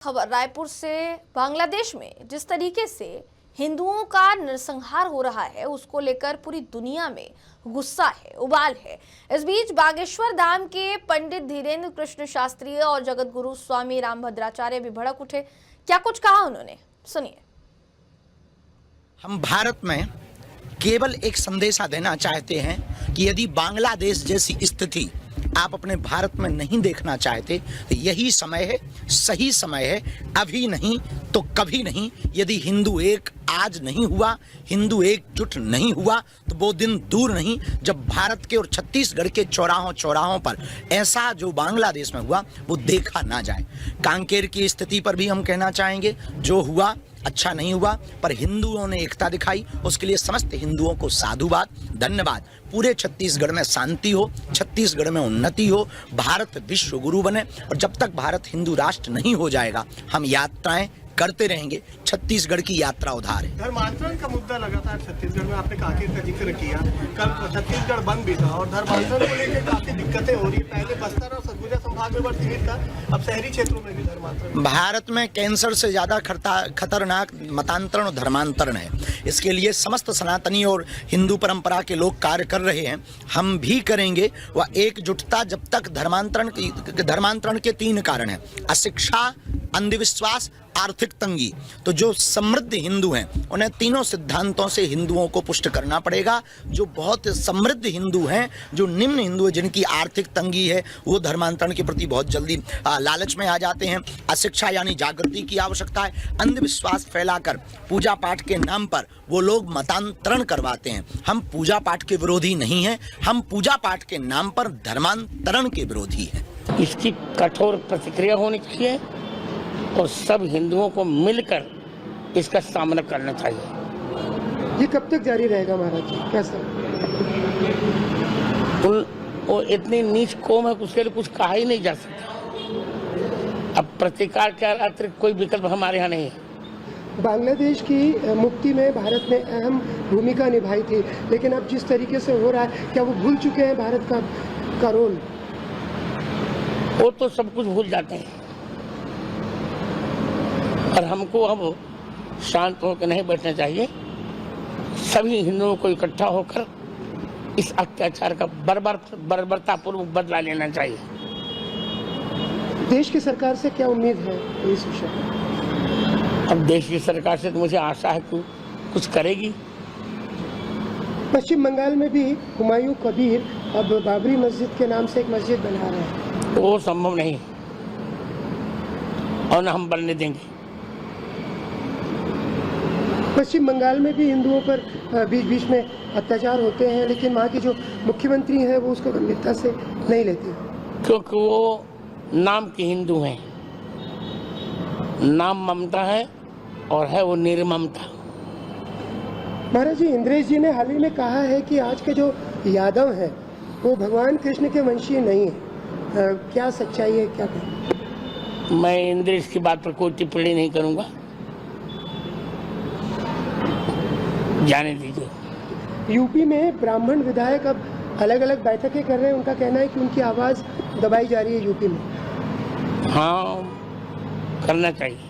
खबर रायपुर से। बांग्लादेश में जिस तरीके से हिंदुओं का नरसंहार हो रहा है उसको लेकर पूरी दुनिया में गुस्सा है, उबाल है। इस बीच बागेश्वर धाम के पंडित धीरेन्द्र कृष्ण शास्त्री और जगत गुरु स्वामी रामभद्राचार्य भी भड़क उठे। क्या कुछ कहा उन्होंने, सुनिए। हम भारत में केवल एक संदेशा देना चाहते हैं कि यदि बांग्लादेश जैसी स्थिति आप अपने भारत में नहीं देखना चाहते तो यही समय है, सही समय है। अभी नहीं तो कभी नहीं। यदि हिंदू एक आज नहीं हुआ, हिंदू एकजुट नहीं हुआ तो वो दिन दूर नहीं जब भारत के और छत्तीसगढ़ के चौराहों पर ऐसा जो बांग्लादेश में हुआ वो देखा ना जाए। कांकेर की स्थिति पर भी हम कहना चाहेंगे, जो हुआ अच्छा नहीं हुआ, पर हिंदुओं ने एकता दिखाई, उसके लिए समस्त हिंदुओं को साधुवाद, धन्यवाद। पूरे छत्तीसगढ़ में शांति हो, छत्तीसगढ़ में उन्नति हो, भारत विश्व गुरु बने। और जब तक भारत हिंदू राष्ट्र नहीं हो जाएगा हम यात्राएं करते रहेंगे। छत्तीसगढ़ की यात्रा उधार है। धर्मांतरण का मुद्दा लगातार छत्तीसगढ़ में, आपने कांकेर का जिक्र किया, कल छत्तीसगढ़ बंद भी था और धर्मांतरण को लेकर काफी दिक्कतें हो रही है। पहले बस्तर और सरगुजा संभाग में सीमित था, अब शहरी क्षेत्रों में भी धर्मांतरण। भारत में कैंसर से ज्यादा खतरनाक मतांतरण और धर्मांतरण है। इसके लिए समस्त सनातनी और हिंदू परंपरा के लोग कार्य कर रहे हैं, हम भी करेंगे। वह एकजुटता जब तक धर्मांतरण के 3 कारण हैं: अशिक्षा, अंधविश्वास, आर्थिक तंगी। तो जो समृद्ध हिंदू हैं उन्हें तीनों सिद्धांतों से हिंदुओं को पुष्ट करना पड़ेगा। जो बहुत समृद्ध हिंदू हैं, जो निम्न हिंदू हैं, जिनकी आर्थिक तंगी है, वो धर्मांतरण के प्रति बहुत जल्दी लालच में आ जाते हैं। अशिक्षा यानी जागृति की आवश्यकता है। अंधविश्वास फैलाकर पूजा पाठ के नाम पर वो लोग मतांतरण करवाते हैं। हम पूजा पाठ के विरोधी नहीं हैं, हम पूजा पाठ के नाम पर धर्मांतरण के विरोधी हैं। इसकी कठोर प्रतिक्रिया होनी चाहिए और सब हिंदुओं को मिलकर इसका सामना करना चाहिए। ये कब तक जारी रहेगा महाराज जी, कैसा? वो इतनी नीच कौम है, उसके लिए कुछ कहा ही नहीं जा सकता। अब प्रतिकार के अतिरिक्त कोई विकल्प हमारे यहाँ नहीं है। बांग्लादेश की मुक्ति में भारत ने अहम भूमिका निभाई थी, लेकिन अब जिस तरीके से हो रहा है, क्या वो भूल चुके हैं भारत का रोल? वो तो सब कुछ भूल जाते हैं और हमको अब शांत होकर नहीं बैठना चाहिए। सभी हिंदुओं को इकट्ठा होकर इस अत्याचार का बर्बरतापूर्वक बदला लेना चाहिए। देश की सरकार से क्या उम्मीद है इस विषय में? अब देश की सरकार से तो मुझे आशा है कि कुछ करेगी। पश्चिम बंगाल में भी हुमायूं कबीर अब बाबरी मस्जिद के नाम से एक मस्जिद बना रहे हैं। वो संभव नहीं और न हम बनने देंगे। पश्चिम बंगाल में भी हिंदुओं पर बीच बीच में अत्याचार होते हैं, लेकिन वहाँ की जो मुख्यमंत्री हैं वो उसको गंभीरता से नहीं लेती, क्योंकि वो नाम के हिंदू हैं। नाम ममता है और है वो निर्ममता। महाराज जी, इंद्रेश जी ने हाल ही में कहा है कि आज के जो यादव हैं वो भगवान कृष्ण के वंशी नहीं है। क्या सच्चाई है, क्या कहें? मैं इंद्रेश की बात पर कोई टिप्पणी नहीं करूंगा, जाने दीजिए। यूपी में ब्राह्मण विधायक अब अलग अलग बैठकें कर रहे हैं। उनका कहना है कि उनकी आवाज़ दबाई जा रही है यूपी में। हाँ, करना चाहिए।